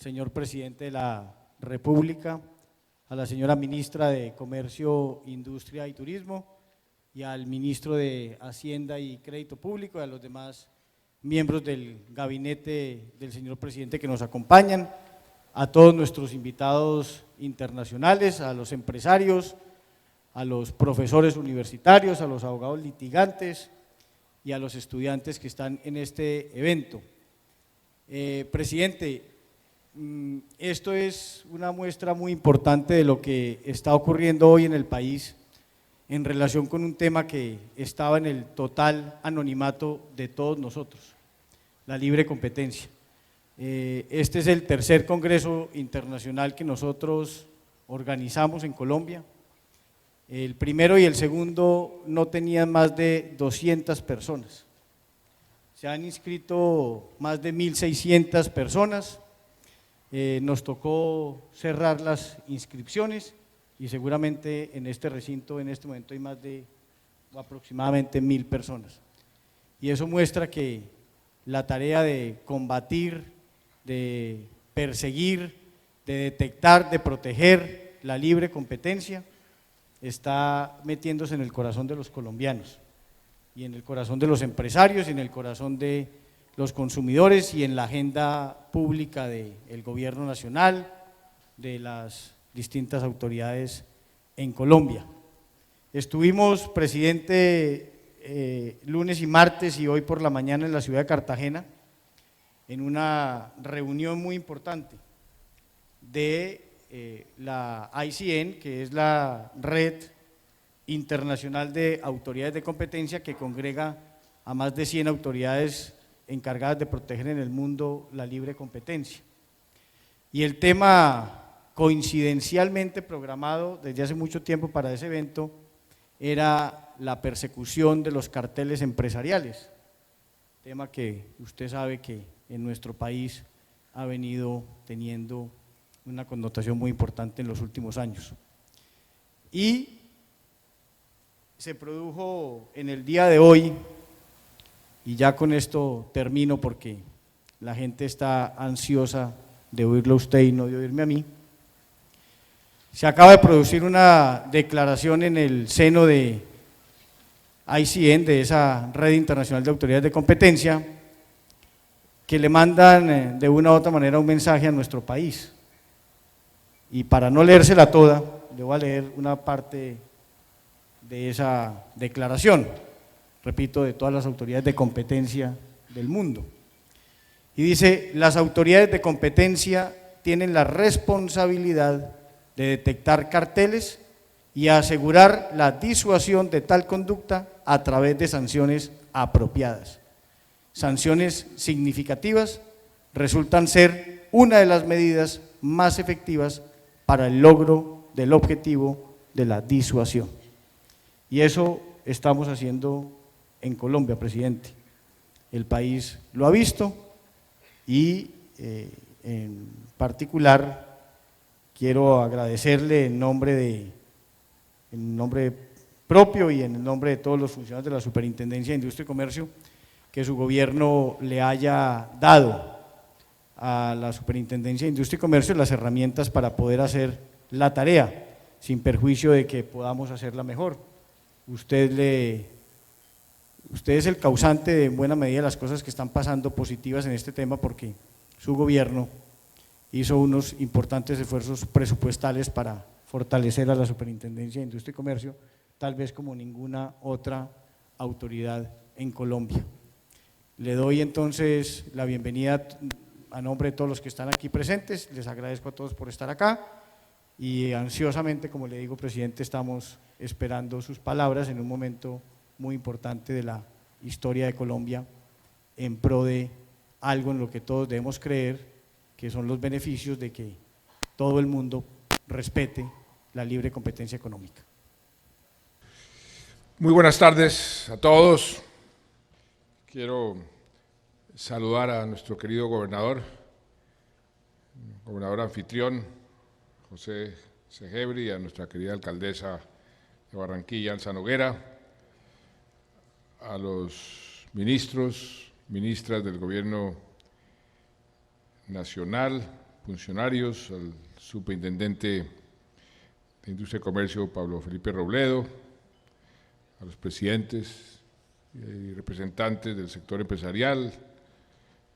señor presidente de la República, a la señora ministra de Comercio, Industria y Turismo y al ministro de Hacienda y Crédito Público y a los demás miembros del gabinete del señor presidente que nos acompañan, a todos nuestros invitados internacionales, a los empresarios, a los profesores universitarios, a los abogados litigantes y a los estudiantes que están en este evento. Presidente, esto es una muestra muy importante de lo que está ocurriendo hoy en el país en relación con un tema que estaba en el total anonimato de todos nosotros, la libre competencia. Este es el tercer Congreso Internacional que nosotros organizamos en Colombia. El primero y el segundo no tenían más de 200 personas. Se han inscrito más de 1.600 personas. Nos tocó cerrar las inscripciones y seguramente en este recinto en este momento hay más de aproximadamente 1.000 personas. Y eso muestra que la tarea de combatir, de perseguir, de detectar, de proteger la libre competencia está metiéndose en el corazón de los colombianos y en el corazón de los empresarios y en el corazón de los consumidores y en la agenda pública del gobierno nacional, de las distintas autoridades en Colombia. Estuvimos, presidente, lunes y martes y hoy por la mañana en la ciudad de Cartagena en una reunión muy importante de la ICN, que es la Red Internacional de Autoridades de Competencia que congrega a más de 100 autoridades encargadas de proteger en el mundo la libre competencia. Y el tema coincidencialmente programado desde hace mucho tiempo para ese evento era la persecución de los carteles empresariales, tema que usted sabe que en nuestro país ha venido teniendo una connotación muy importante en los últimos años. Y se produjo en el día de hoy, y ya con esto termino porque la gente está ansiosa de oírlo a usted y no de oírme a mí, se acaba de producir una declaración en el seno de ICN, de esa Red Internacional de Autoridades de Competencia, que le mandan de una u otra manera un mensaje a nuestro país. Y para no leérsela toda, le voy a leer una parte de esa declaración, repito, de todas las autoridades de competencia del mundo. Y dice: las autoridades de competencia tienen la responsabilidad de detectar carteles y asegurar la disuasión de tal conducta a través de sanciones apropiadas. Sanciones significativas resultan ser una de las medidas más efectivas para el logro del objetivo de la disuasión. Y eso estamos haciendo en Colombia, presidente. El país lo ha visto y en particular quiero agradecerle en nombre propio y en el nombre de todos los funcionarios de la Superintendencia de Industria y Comercio que su gobierno le haya dado a la Superintendencia de Industria y Comercio las herramientas para poder hacer la tarea, sin perjuicio de que podamos hacerla mejor. Usted es el causante de en buena medida de las cosas que están pasando positivas en este tema porque su gobierno hizo unos importantes esfuerzos presupuestales para fortalecer a la Superintendencia de Industria y Comercio, tal vez como ninguna otra autoridad en Colombia. Le doy entonces la bienvenida a nombre de todos los que están aquí presentes, les agradezco a todos por estar acá y ansiosamente, como le digo, presidente, estamos esperando sus palabras en un momento muy importante de la historia de Colombia en pro de algo en lo que todos debemos creer, que son los beneficios de que todo el mundo respete la libre competencia económica. Muy buenas tardes a todos. Quiero saludar a nuestro querido gobernador anfitrión, José Segebri, y a nuestra querida alcaldesa de Barranquilla, Elsa Noguera, a los ministros, ministras del Gobierno Nacional, funcionarios, al superintendente de Industria y Comercio, Pablo Felipe Robledo, a los presidentes y representantes del sector empresarial,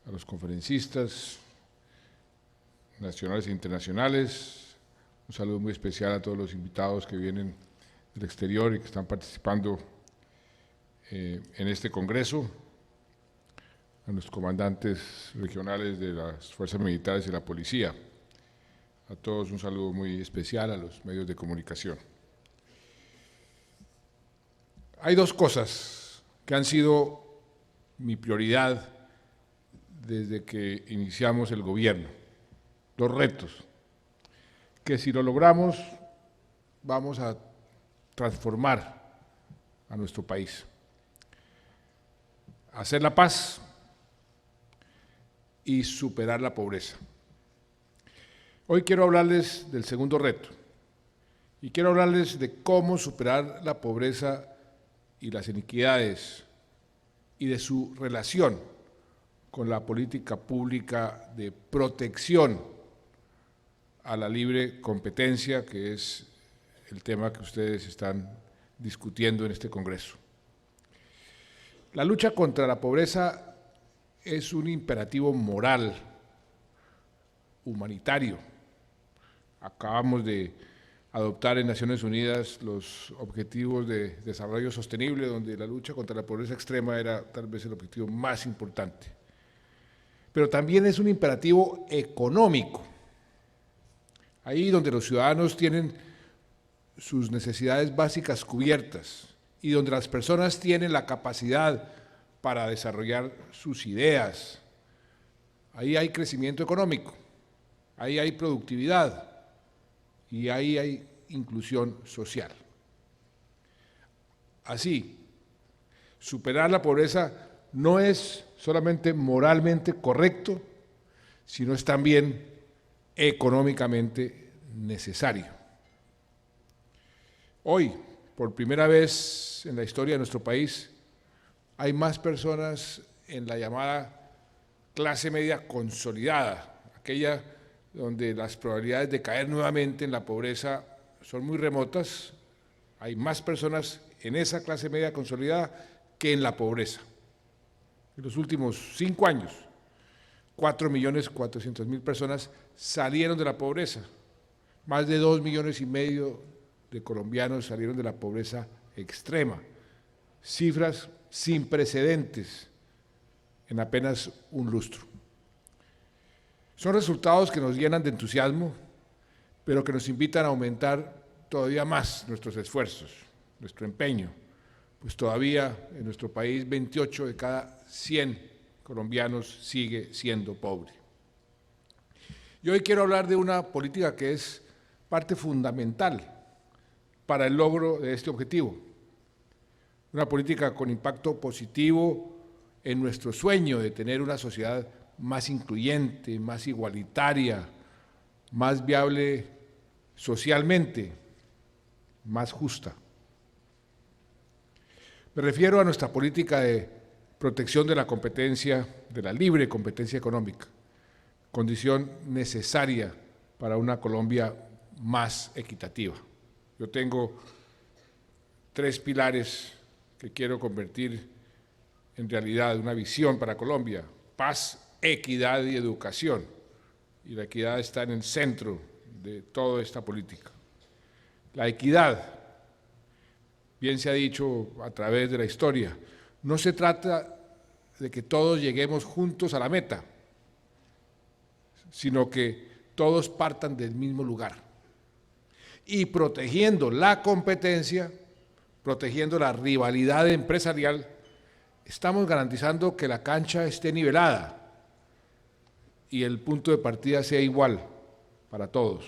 a los conferencistas nacionales e internacionales. Un saludo muy especial a todos los invitados que vienen del exterior y que están participando en este congreso, a los comandantes regionales de las fuerzas militares y la policía. A todos un saludo muy especial, a los medios de comunicación. Hay dos cosas que han sido mi prioridad desde que iniciamos el gobierno, dos retos, que si lo logramos vamos a transformar a nuestro país. Hacer la paz y superar la pobreza. Hoy quiero hablarles del segundo reto y quiero hablarles de cómo superar la pobreza y las iniquidades y de su relación con la política pública de protección a la libre competencia, que es el tema que ustedes están discutiendo en este Congreso. La lucha contra la pobreza es un imperativo moral, humanitario. Acabamos de adoptar en Naciones Unidas los Objetivos de Desarrollo Sostenible, donde la lucha contra la pobreza extrema era tal vez el objetivo más importante. Pero también es un imperativo económico. Ahí donde los ciudadanos tienen sus necesidades básicas cubiertas y donde las personas tienen la capacidad para desarrollar sus ideas, ahí hay crecimiento económico, ahí hay productividad y ahí hay inclusión social. Así, superar la pobreza no es solamente moralmente correcto, sino es también económicamente necesario. Hoy, por primera vez en la historia de nuestro país, hay más personas en la llamada clase media consolidada, aquella donde las probabilidades de caer nuevamente en la pobreza son muy remotas. Hay más personas en esa clase media consolidada que en la pobreza. En los últimos 5 años, 4.400.000 personas salieron de la pobreza. Más de 2,5 millones de colombianos salieron de la pobreza extrema. Cifras sin precedentes en apenas un lustro. Son resultados que nos llenan de entusiasmo, pero que nos invitan a aumentar todavía más nuestros esfuerzos, nuestro empeño, pues todavía en nuestro país 28 de cada 100 colombianos sigue siendo pobre. Y hoy quiero hablar de una política que es parte fundamental para el logro de este objetivo, una política con impacto positivo en nuestro sueño de tener una sociedad más incluyente, más igualitaria, más viable socialmente, más justa. Me refiero a nuestra política de protección de la competencia, de la libre competencia económica, condición necesaria para una Colombia más equitativa. Yo tengo 3 pilares que quiero convertir en realidad, una visión para Colombia: paz, equidad y educación. Y la equidad está en el centro de toda esta política. La equidad, bien se ha dicho a través de la historia, no se trata de que todos lleguemos juntos a la meta, sino que todos partan del mismo lugar. Y protegiendo la competencia, protegiendo la rivalidad empresarial, estamos garantizando que la cancha esté nivelada y el punto de partida sea igual para todos.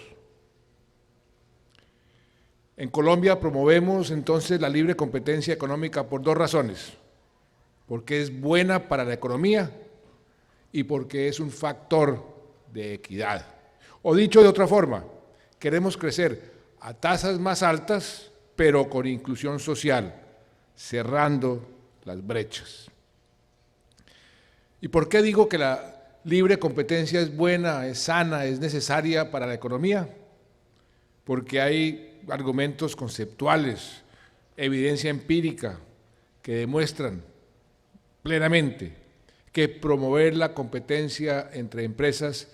En Colombia promovemos entonces la libre competencia económica por 2 razones: porque es buena para la economía y porque es un factor de equidad. O dicho de otra forma, queremos crecer a tasas más altas, pero con inclusión social, cerrando las brechas. ¿Y por qué digo que la libre competencia es buena, es sana, es necesaria para la economía, porque hay argumentos conceptuales, evidencia empírica que demuestran plenamente que promover la competencia entre empresas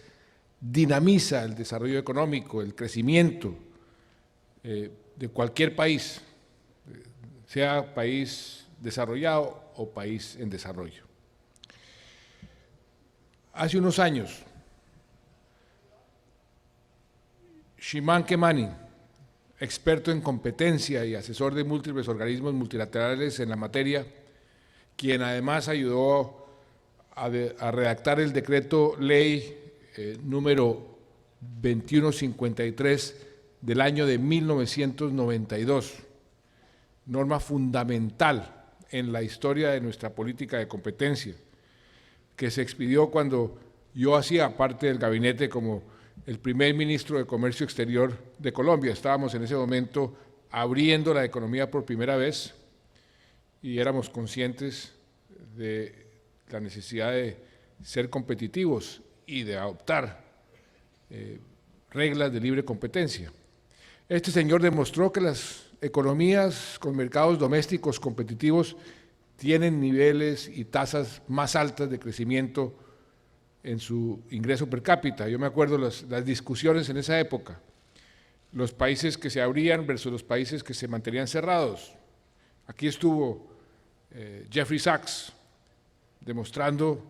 dinamiza el desarrollo económico, el crecimiento de cualquier país, sea país desarrollado o país en desarrollo. Hace unos años, Shimon Kemani, experto en competencia y asesor de múltiples organismos multilaterales en la materia, quien además ayudó a redactar el decreto ley número 2153 del año de 1992, norma fundamental en la historia de nuestra política de competencia, que se expidió cuando yo hacía parte del gabinete como el primer ministro de Comercio Exterior de Colombia. Estábamos en ese momento abriendo la economía por primera vez y éramos conscientes de la necesidad de ser competitivos y de adoptar reglas de libre competencia. Este señor demostró que las economías con mercados domésticos competitivos tienen niveles y tasas más altas de crecimiento en su ingreso per cápita. Yo me acuerdo las discusiones en esa época, los países que se abrían versus los países que se mantenían cerrados. Aquí estuvo Jeffrey Sachs demostrando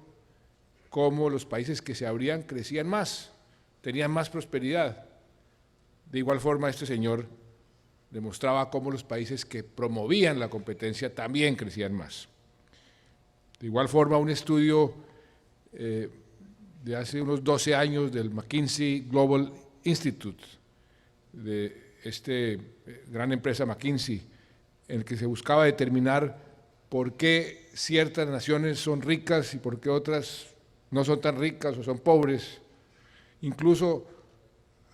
cómo los países que se abrían crecían más, tenían más prosperidad. De igual forma, este señor demostraba cómo los países que promovían la competencia también crecían más. De igual forma, un estudio de hace unos 12 años del McKinsey Global Institute, de gran empresa McKinsey, en el que se buscaba determinar por qué ciertas naciones son ricas y por qué otras no son tan ricas o son pobres, incluso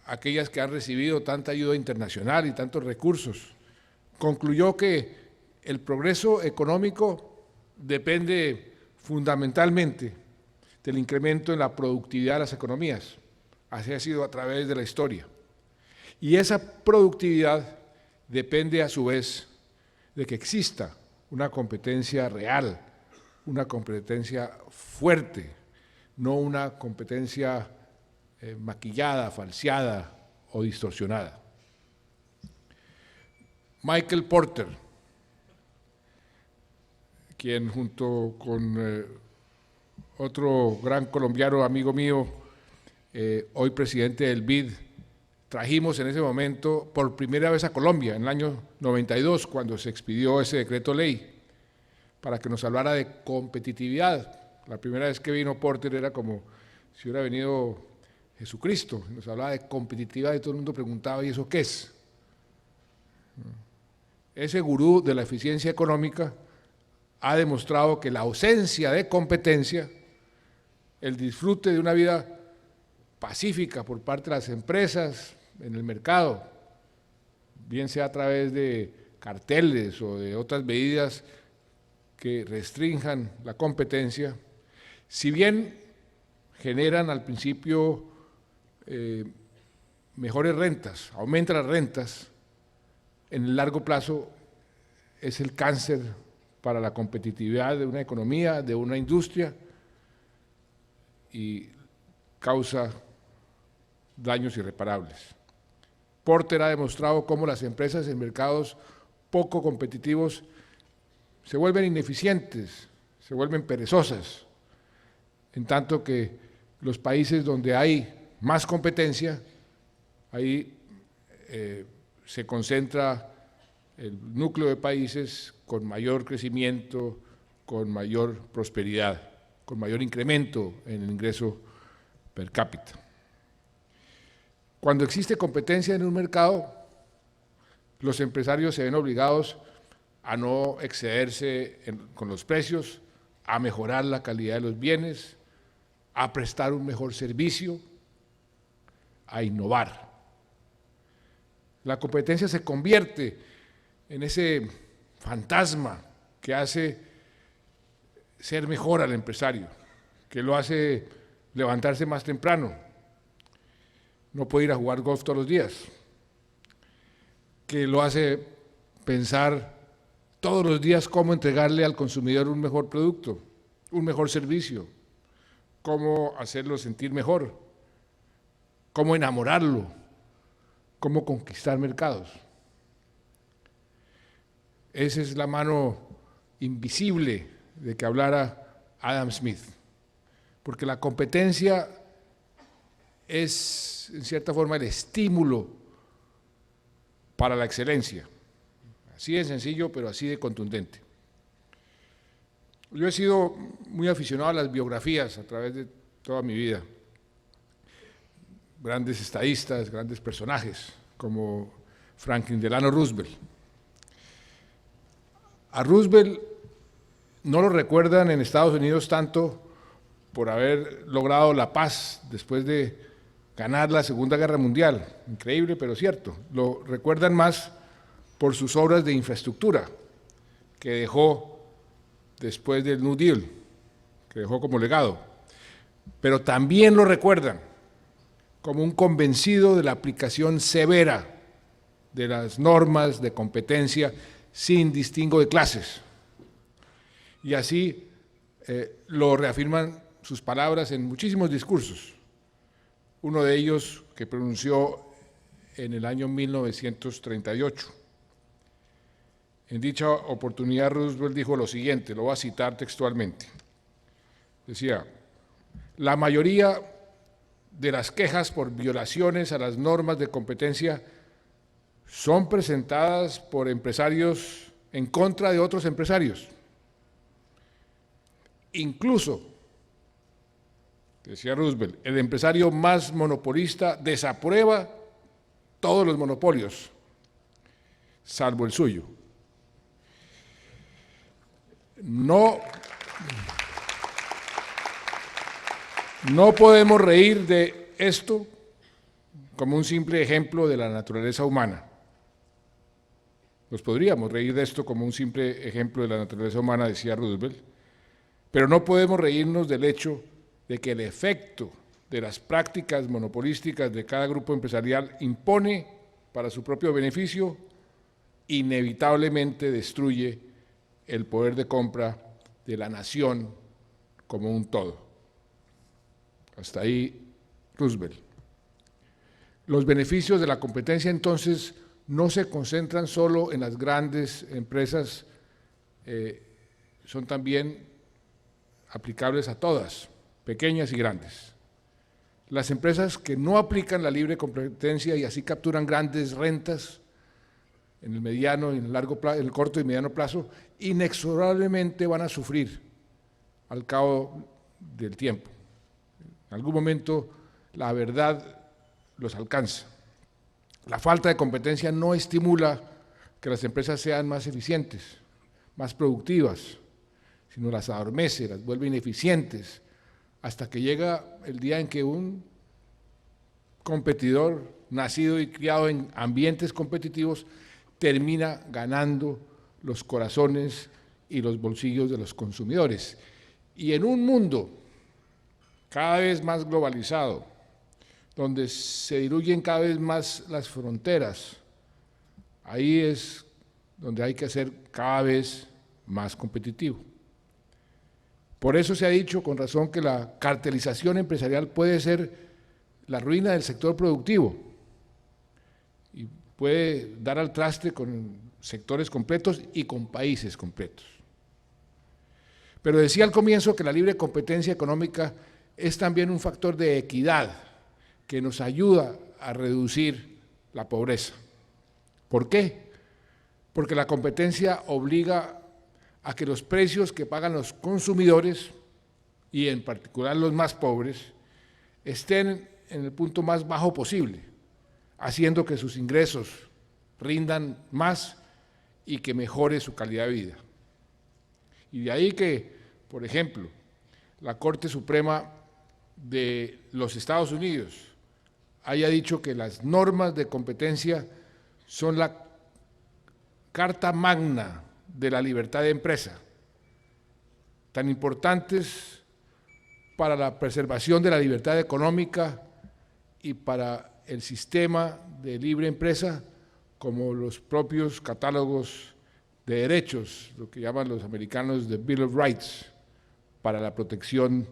aquellas que han recibido tanta ayuda internacional y tantos recursos. Concluyó que el progreso económico depende fundamentalmente del incremento en la productividad de las economías. Así ha sido a través de la historia. Y esa productividad depende a su vez de que exista una competencia real, una competencia fuerte, no una competencia maquillada, falseada o distorsionada. Michael Porter, quien junto con otro gran colombiano amigo mío, hoy presidente del BID, trajimos en ese momento por primera vez a Colombia, en el año 92, cuando se expidió ese decreto ley, para que nos hablara de competitividad. La primera vez que vino Porter era como si hubiera venido Jesucristo, nos hablaba de competitividad y todo el mundo preguntaba, ¿y eso qué es? Ese gurú de la eficiencia económica ha demostrado que la ausencia de competencia, el disfrute de una vida pacífica por parte de las empresas en el mercado, bien sea a través de carteles o de otras medidas que restrinjan la competencia, si bien generan al principio mejores rentas, aumentan las rentas, en el largo plazo es el cáncer para la competitividad de una economía, de una industria, y causa daños irreparables. Porter ha demostrado cómo las empresas en mercados poco competitivos se vuelven ineficientes, se vuelven perezosas, en tanto que los países donde hay más competencia, ahí se concentra el núcleo de países con mayor crecimiento, con mayor prosperidad, con mayor incremento en el ingreso per cápita. Cuando existe competencia en un mercado, los empresarios se ven obligados a no excederse con los precios, a mejorar la calidad de los bienes, a prestar un mejor servicio, a innovar. La competencia se convierte en ese fantasma que hace ser mejor al empresario, que lo hace levantarse más temprano, no puede ir a jugar golf todos los días, que lo hace pensar todos los días cómo entregarle al consumidor un mejor producto, un mejor servicio, cómo hacerlo sentir mejor, cómo enamorarlo, cómo conquistar mercados. Esa es la mano invisible de que hablara Adam Smith, porque la competencia es, en cierta forma, el estímulo para la excelencia. Así de sencillo, pero así de contundente. Yo he sido muy aficionado a las biografías a través de toda mi vida. Grandes estadistas, grandes personajes, como Franklin Delano Roosevelt. A Roosevelt no lo recuerdan en Estados Unidos tanto por haber logrado la paz después de ganar la Segunda Guerra Mundial. Increíble, pero cierto. Lo recuerdan más por sus obras de infraestructura que dejó después del New Deal, que dejó como legado. Pero también lo recuerdan como un convencido de la aplicación severa de las normas de competencia sin distingo de clases. Y así lo reafirman sus palabras en muchísimos discursos. Uno de ellos que pronunció en el año 1938. En dicha oportunidad Roosevelt dijo lo siguiente, lo voy a citar textualmente. Decía, la mayoría de las quejas por violaciones a las normas de competencia son presentadas por empresarios en contra de otros empresarios. Incluso, decía Roosevelt, el empresario más monopolista desaprueba todos los monopolios, salvo el suyo. No podemos reír de esto como un simple ejemplo de la naturaleza humana. Nos podríamos reír de esto como un simple ejemplo de la naturaleza humana, decía Roosevelt, pero no podemos reírnos del hecho de que el efecto de las prácticas monopolísticas de cada grupo empresarial impone para su propio beneficio, inevitablemente destruye el poder de compra de la nación como un todo. Hasta ahí Roosevelt. Los beneficios de la competencia entonces no se concentran solo en las grandes empresas, son también aplicables a todas, pequeñas y grandes. Las empresas que no aplican la libre competencia y así capturan grandes rentas en el mediano, en el largo plazo, en el corto y mediano plazo, inexorablemente van a sufrir al cabo del tiempo. En algún momento la verdad los alcanza. La falta de competencia no estimula que las empresas sean más eficientes, más productivas, sino las adormece, las vuelve ineficientes, hasta que llega el día en que un competidor nacido y criado en ambientes competitivos termina ganando los corazones y los bolsillos de los consumidores. Y en un mundo cada vez más globalizado, donde se diluyen cada vez más las fronteras, ahí es donde hay que ser cada vez más competitivo. Por eso se ha dicho con razón que la cartelización empresarial puede ser la ruina del sector productivo y puede dar al traste con sectores completos y con países completos. Pero decía al comienzo que la libre competencia económica es también un factor de equidad que nos ayuda a reducir la pobreza. ¿Por qué? Porque la competencia obliga a que los precios que pagan los consumidores, y en particular los más pobres, estén en el punto más bajo posible, haciendo que sus ingresos rindan más y que mejore su calidad de vida. Y de ahí que, por ejemplo, la Corte Suprema de los Estados Unidos haya dicho que las normas de competencia son la carta magna de la libertad de empresa, tan importantes para la preservación de la libertad económica y para el sistema de libre empresa, como los propios catálogos de derechos, lo que llaman los americanos the Bill of Rights, para la protección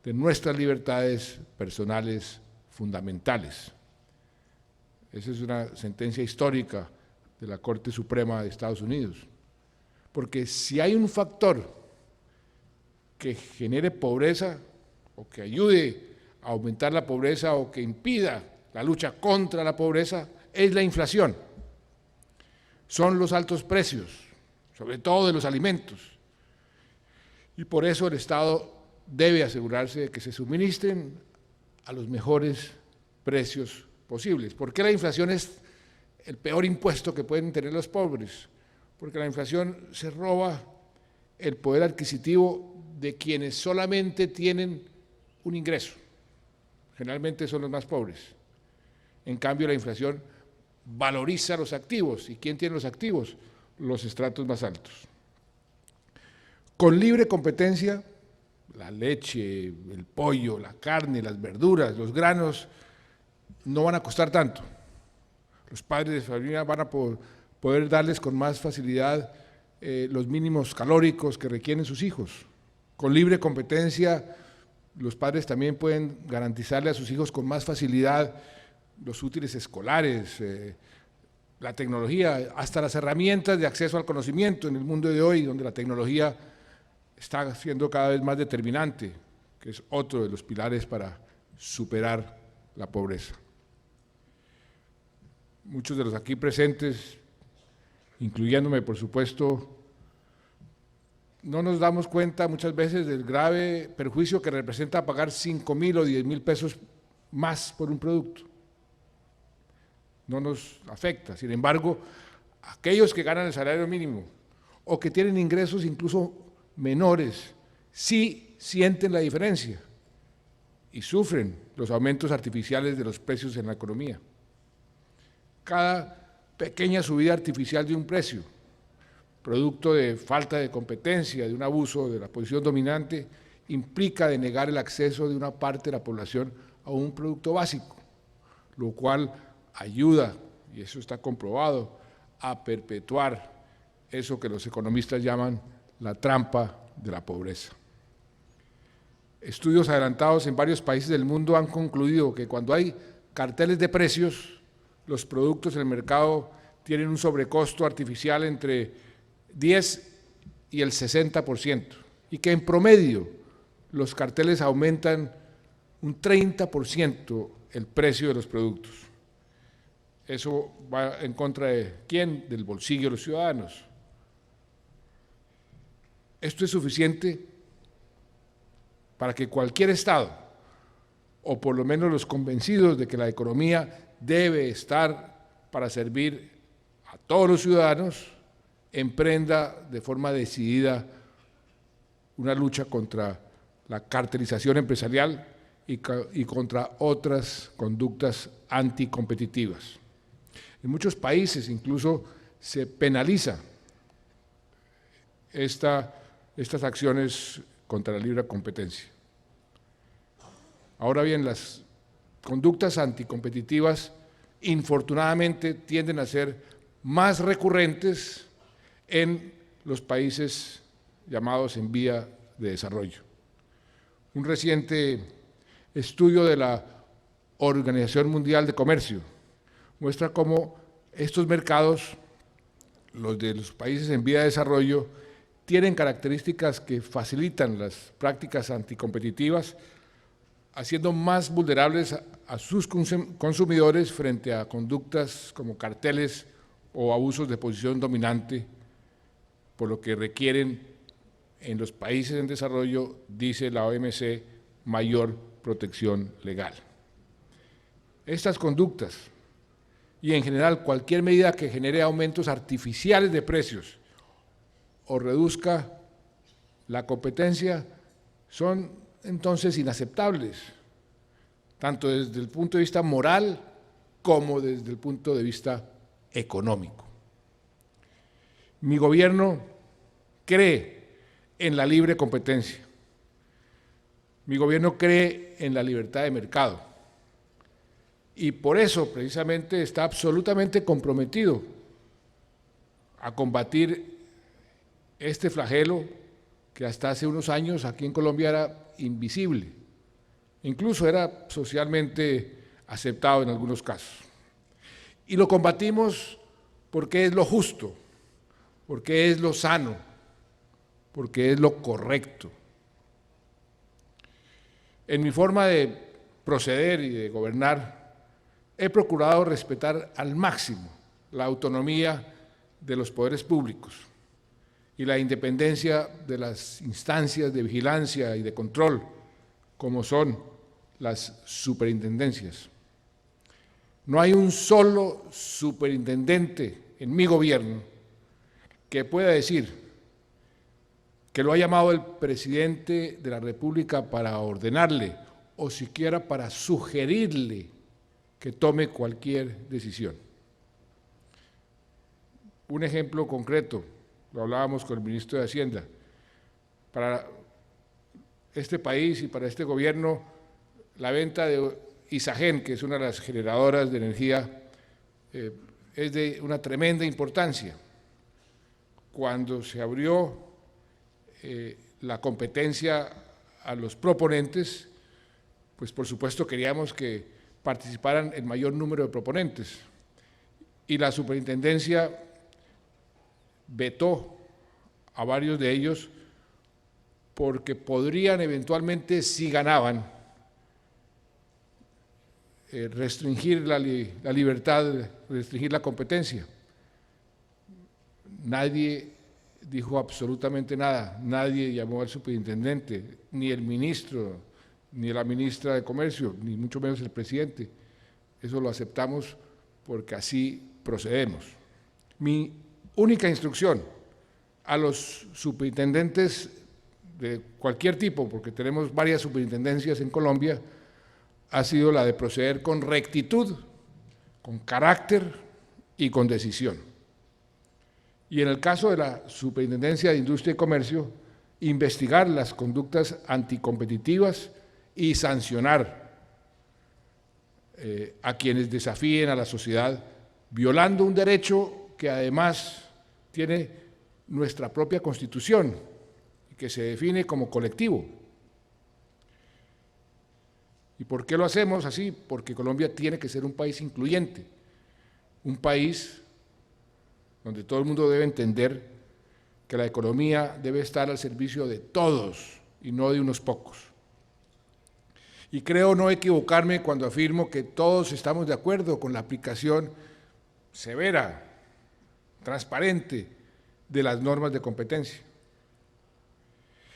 de nuestras libertades personales fundamentales. Esa es una sentencia histórica de la Corte Suprema de Estados Unidos, porque si hay un factor que genere pobreza o que ayude a aumentar la pobreza o que impida la lucha contra la pobreza, es la inflación. Son los altos precios, sobre todo de los alimentos. Y por eso el Estado debe asegurarse de que se suministren a los mejores precios posibles. ¿Por qué la inflación es el peor impuesto que pueden tener los pobres? Porque la inflación se roba el poder adquisitivo de quienes solamente tienen un ingreso. Generalmente son los más pobres. En cambio, la inflación valoriza los activos. ¿Y quién tiene los activos? Los estratos más altos. Con libre competencia, la leche, el pollo, la carne, las verduras, los granos, no van a costar tanto. Los padres de familia van a poder darles con más facilidad los mínimos calóricos que requieren sus hijos. Con libre competencia, los padres también pueden garantizarle a sus hijos con más facilidad los útiles escolares, la tecnología, hasta las herramientas de acceso al conocimiento en el mundo de hoy, donde la tecnología está siendo cada vez más determinante, que es otro de los pilares para superar la pobreza. Muchos de los aquí presentes, incluyéndome por supuesto, no nos damos cuenta muchas veces del grave perjuicio que representa pagar 5,000 o 10,000 pesos más por un producto. No nos afecta. Sin embargo, aquellos que ganan el salario mínimo o que tienen ingresos incluso menores, sí sienten la diferencia y sufren los aumentos artificiales de los precios en la economía. Cada pequeña subida artificial de un precio, producto de falta de competencia, de un abuso de la posición dominante, implica denegar el acceso de una parte de la población a un producto básico, lo cual ayuda, y eso está comprobado, a perpetuar eso que los economistas llaman la trampa de la pobreza. Estudios adelantados en varios países del mundo han concluido que cuando hay carteles de precios, los productos en el mercado tienen un sobrecosto artificial entre 10 y el 60%, y que en promedio los carteles aumentan un 30% el precio de los productos. Eso va en contra de ¿quién? Del bolsillo de los ciudadanos. Esto es suficiente para que cualquier Estado, o por lo menos los convencidos de que la economía debe estar para servir a todos los ciudadanos, emprenda de forma decidida una lucha contra la cartelización empresarial y contra otras conductas anticompetitivas. En muchos países incluso se penaliza estas acciones contra la libre competencia. Ahora bien, las conductas anticompetitivas infortunadamente tienden a ser más recurrentes en los países llamados en vía de desarrollo. Un reciente estudio de la Organización Mundial de Comercio muestra cómo estos mercados, los de los países en vía de desarrollo, tienen características que facilitan las prácticas anticompetitivas, haciendo más vulnerables a sus consumidores frente a conductas como carteles o abusos de posición dominante, por lo que requieren en los países en desarrollo, dice la OMC, mayor protección legal. Estas conductas y en general cualquier medida que genere aumentos artificiales de precios o reduzca la competencia son entonces inaceptables, tanto desde el punto de vista moral como desde el punto de vista económico. Mi gobierno cree en la libre competencia, Mi gobierno cree en la libertad de mercado y por eso precisamente está absolutamente comprometido a combatir este flagelo que hasta hace unos años aquí en Colombia era invisible, incluso era socialmente aceptado en algunos casos. Y lo combatimos porque es lo justo, porque es lo sano, porque es lo correcto. En mi forma de proceder y de gobernar, he procurado respetar al máximo la autonomía de los poderes públicos y la independencia de las instancias de vigilancia y de control, como son las superintendencias. No hay un solo superintendente en mi gobierno que pueda decir que lo ha llamado el presidente de la República para ordenarle o siquiera para sugerirle que tome cualquier decisión. Un ejemplo concreto, lo hablábamos con el ministro de Hacienda, para este país y para este gobierno, la venta de Isagen, que es una de las generadoras de energía, es de una tremenda importancia. Cuando se abrió la competencia a los proponentes, pues por supuesto queríamos que participaran el mayor número de proponentes y la superintendencia vetó a varios de ellos porque podrían eventualmente, si ganaban, restringir la libertad, restringir la competencia. Nadie dijo absolutamente nada, nadie llamó al superintendente, ni el ministro, ni la ministra de Comercio, ni mucho menos el presidente. Eso lo aceptamos porque así procedemos. Mi única instrucción a los superintendentes de cualquier tipo, porque tenemos varias superintendencias en Colombia, ha sido la de proceder con rectitud, con carácter y con decisión. Y en el caso de la Superintendencia de Industria y Comercio, investigar las conductas anticompetitivas y sancionar a quienes desafíen a la sociedad, violando un derecho que además tiene nuestra propia Constitución y que se define como colectivo. ¿Y por qué lo hacemos así? Porque Colombia tiene que ser un país incluyente, un país donde todo el mundo debe entender que la economía debe estar al servicio de todos y no de unos pocos. Y creo no equivocarme cuando afirmo que todos estamos de acuerdo con la aplicación severa, transparente de las normas de competencia.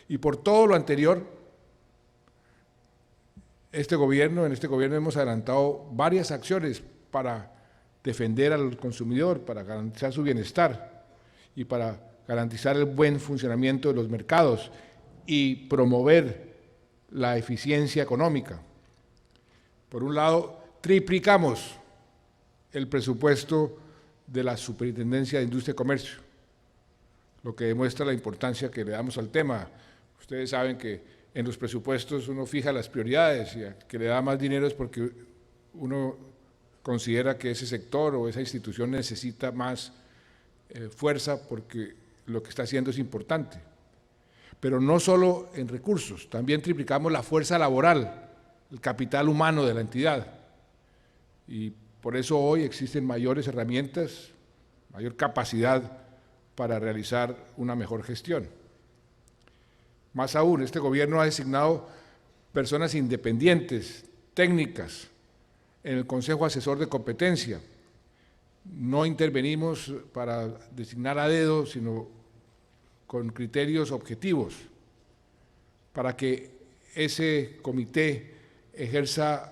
Y por todo lo anterior, en este gobierno hemos adelantado varias acciones para defender al consumidor, para garantizar su bienestar y para garantizar el buen funcionamiento de los mercados y promover la eficiencia económica. Por un lado, triplicamos el presupuesto de la Superintendencia de Industria y Comercio, lo que demuestra la importancia que le damos al tema. Ustedes saben que en los presupuestos uno fija las prioridades y a que le da más dinero es porque uno considera que ese sector o esa institución necesita más fuerza porque lo que está haciendo es importante. Pero no solo en recursos, también triplicamos la fuerza laboral, el capital humano de la entidad. Y por eso hoy existen mayores herramientas, mayor capacidad para realizar una mejor gestión. Más aún, este gobierno ha designado personas independientes, técnicas, en el Consejo Asesor de Competencia. No intervenimos para designar a dedo, sino con criterios objetivos, para que ese comité ejerza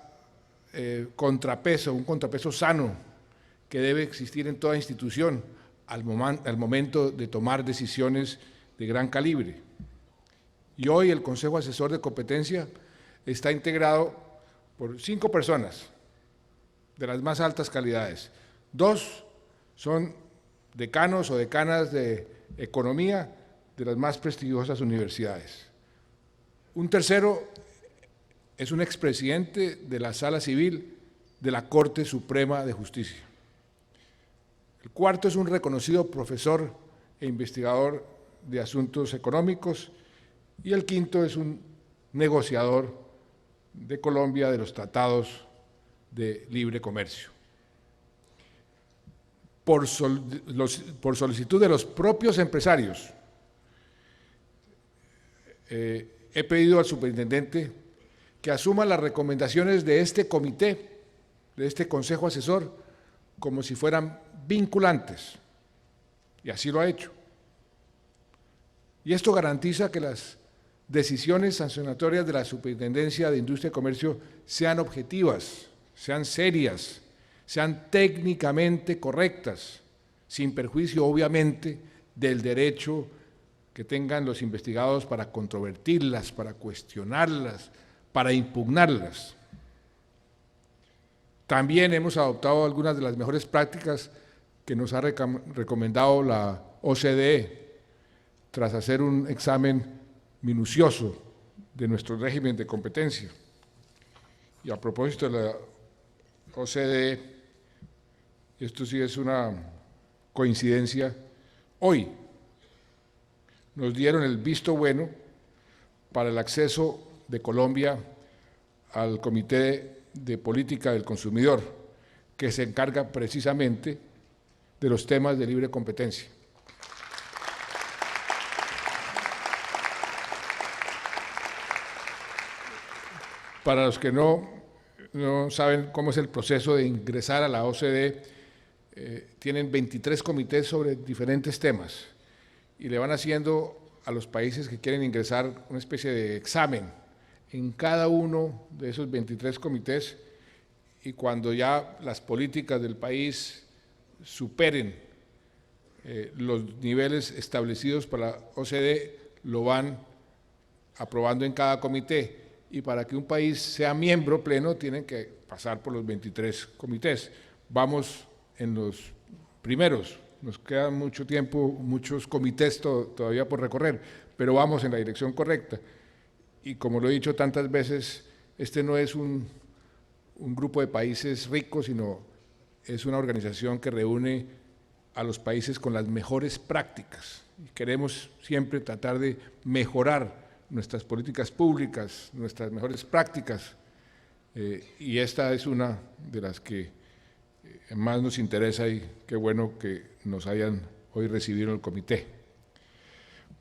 un contrapeso sano que debe existir en toda institución al momento de tomar decisiones de gran calibre. Y hoy el Consejo Asesor de Competencia está integrado por 5 personas de las más altas calidades. 2 son decanos o decanas de economía de las más prestigiosas universidades. Un tercero es un expresidente de la Sala Civil de la Corte Suprema de Justicia. El cuarto es un reconocido profesor e investigador de asuntos económicos, y el quinto es un negociador de Colombia de los tratados de libre comercio. Por solicitud de los propios empresarios, he pedido al superintendente que asuma las recomendaciones de este comité, de este consejo asesor, como si fueran vinculantes, y así lo ha hecho. Y esto garantiza que las decisiones sancionatorias de la Superintendencia de Industria y Comercio sean objetivas, sean serias, sean técnicamente correctas, sin perjuicio, obviamente, del derecho que tengan los investigados para controvertirlas, para cuestionarlas, para impugnarlas. También hemos adoptado algunas de las mejores prácticas que nos ha recomendado la OCDE, tras hacer un examen minucioso de nuestro régimen de competencia. Y a propósito de la OCDE, esto sí es una coincidencia, hoy nos dieron el visto bueno para el acceso de Colombia al Comité de Política del Consumidor, que se encarga precisamente de los temas de libre competencia. Para los que no saben cómo es el proceso de ingresar a la OCDE, tienen 23 comités sobre diferentes temas y le van haciendo a los países que quieren ingresar una especie de examen en cada uno de esos 23 comités, y cuando ya las políticas del país superen los niveles establecidos para la OCDE, lo van aprobando en cada comité. Y para que un país sea miembro pleno, tienen que pasar por los 23 comités. Vamos en los primeros, nos queda mucho tiempo, muchos comités todavía por recorrer, pero vamos en la dirección correcta. Y como lo he dicho tantas veces, este no es un grupo de países ricos, sino es una organización que reúne a los países con las mejores prácticas. Y queremos siempre tratar de mejorar nuestras políticas públicas, nuestras mejores prácticas, y esta es una de las que más nos interesa, y qué bueno que nos hayan hoy recibido en el comité.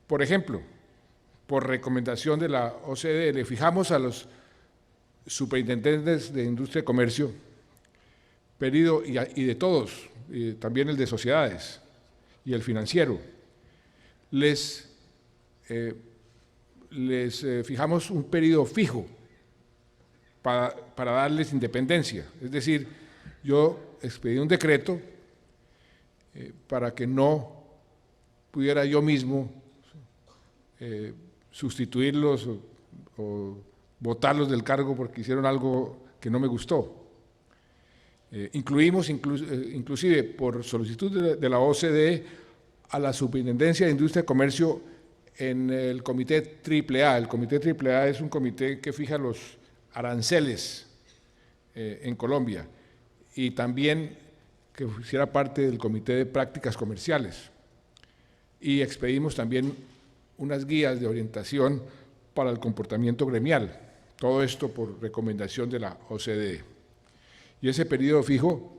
Por ejemplo, por recomendación de la OCDE, le fijamos a los superintendentes de Industria y Comercio, pedido, y de todos, y también el de sociedades y el financiero, les fijamos un periodo fijo para darles independencia. Es decir, yo expedí un decreto para que no pudiera yo mismo sustituirlos o botarlos del cargo porque hicieron algo que no me gustó. Incluimos inclusive por solicitud de la OCDE a la Superintendencia de Industria y Comercio en el Comité AAA. El Comité AAA es un comité que fija los aranceles en Colombia, y también que hiciera parte del Comité de Prácticas Comerciales. Y expedimos también unas guías de orientación para el comportamiento gremial, todo esto por recomendación de la OCDE. Y ese periodo fijo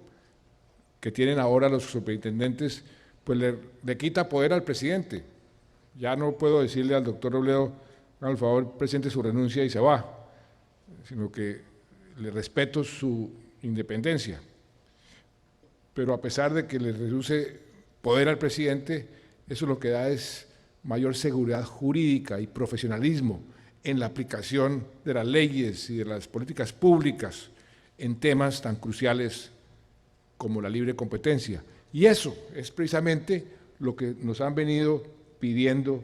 que tienen ahora los superintendentes, pues le quita poder al presidente. Ya no puedo decirle al doctor Robledo, al favor, presente su renuncia y se va, sino que le respeto su independencia. Pero a pesar de que le reduce poder al presidente, eso lo que da es mayor seguridad jurídica y profesionalismo en la aplicación de las leyes y de las políticas públicas en temas tan cruciales como la libre competencia. Y eso es precisamente lo que nos han venido pidiendo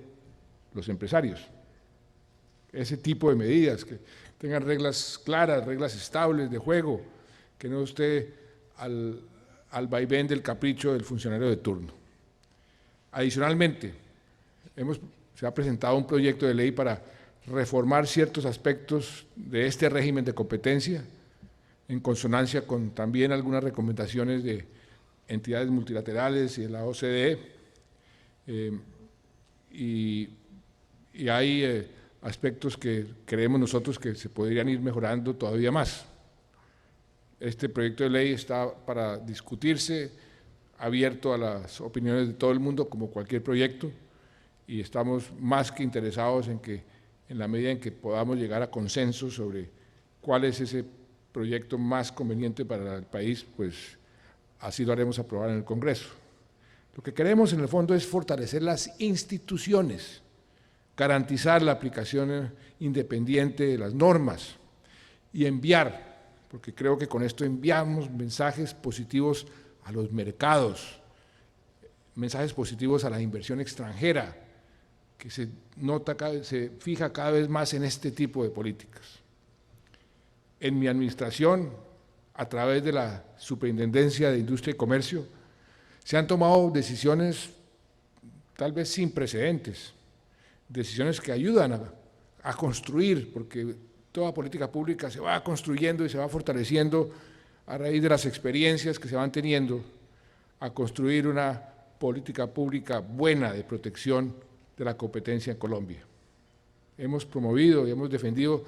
los empresarios. Ese tipo de medidas, que tengan reglas claras, reglas estables de juego, que no esté al vaivén del capricho del funcionario de turno. Adicionalmente, se ha presentado un proyecto de ley para reformar ciertos aspectos de este régimen de competencia, en consonancia con también algunas recomendaciones de entidades multilaterales y de la OCDE, y hay aspectos que creemos nosotros que se podrían ir mejorando todavía más. Este proyecto de ley está para discutirse, abierto a las opiniones de todo el mundo, como cualquier proyecto, y estamos más que interesados en que, en la medida en que podamos llegar a consenso sobre cuál es ese proyecto más conveniente para el país, pues así lo haremos aprobar en el Congreso. Lo que queremos en el fondo es fortalecer las instituciones, garantizar la aplicación independiente de las normas y enviar, porque creo que con esto enviamos mensajes positivos a los mercados, mensajes positivos a la inversión extranjera, que se fija cada vez más en este tipo de políticas. En mi administración, a través de la Superintendencia de Industria y Comercio, se han tomado decisiones tal vez sin precedentes, decisiones que ayudan a construir, porque toda política pública se va construyendo y se va fortaleciendo a raíz de las experiencias que se van teniendo, a construir una política pública buena de protección de la competencia en Colombia. Hemos promovido y hemos defendido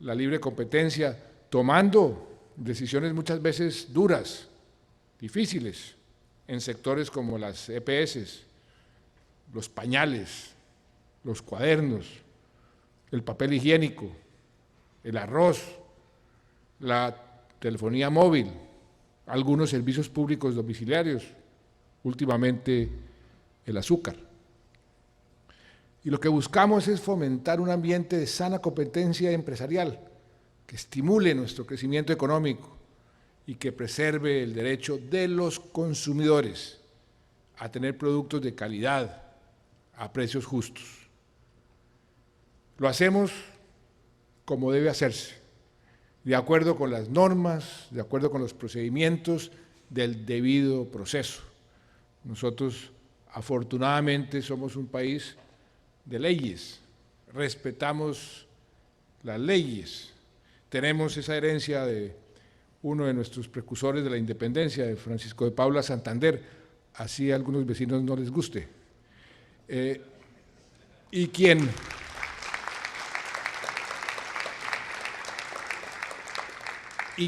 la libre competencia, tomando decisiones muchas veces duras, difíciles, en sectores como las EPS, los pañales, los cuadernos, el papel higiénico, el arroz, la telefonía móvil, algunos servicios públicos domiciliarios, últimamente el azúcar. Y lo que buscamos es fomentar un ambiente de sana competencia empresarial que estimule nuestro crecimiento económico y que preserve el derecho de los consumidores a tener productos de calidad a precios justos. Lo hacemos como debe hacerse, de acuerdo con las normas, de acuerdo con los procedimientos del debido proceso. Nosotros, afortunadamente, somos un país de leyes, respetamos las leyes, tenemos esa herencia de uno de nuestros precursores de la independencia, de Francisco de Paula Santander, así a algunos vecinos no les guste. Y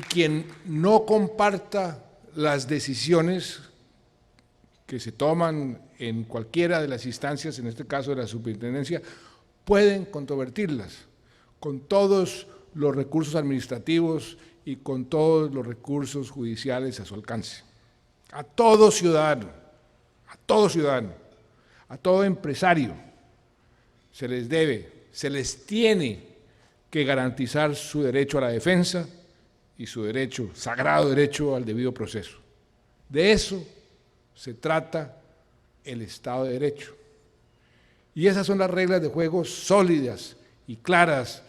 quien no comparta las decisiones que se toman en cualquiera de las instancias, en este caso de la superintendencia, pueden controvertirlas con todos los recursos administrativos y con todos los recursos judiciales a su alcance. A todo ciudadano, a todo empresario se les debe, se les tiene que garantizar su derecho a la defensa y su derecho, sagrado derecho al debido proceso. De eso se trata el Estado de Derecho. Y esas son las reglas de juego sólidas y claras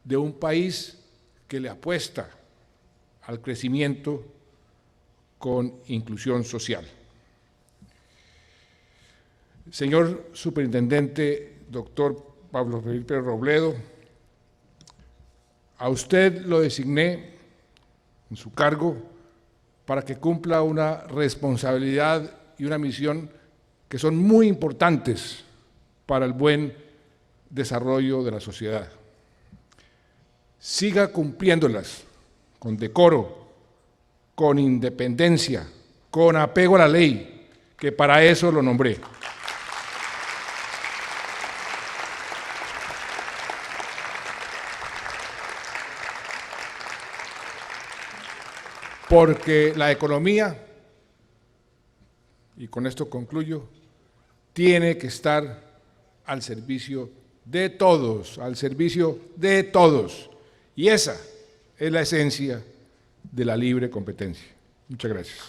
de un país que le apuesta al crecimiento con inclusión social. Señor Superintendente, doctor Pablo Felipe Robledo, a usted lo designé en su cargo para que cumpla una responsabilidad y una misión que son muy importantes para el buen desarrollo de la sociedad. Siga cumpliéndolas con decoro, con independencia, con apego a la ley, que para eso lo nombré. Porque la economía, y con esto concluyo, tiene que estar al servicio de todos, al servicio de todos. Y esa es la esencia de la libre competencia. Muchas gracias.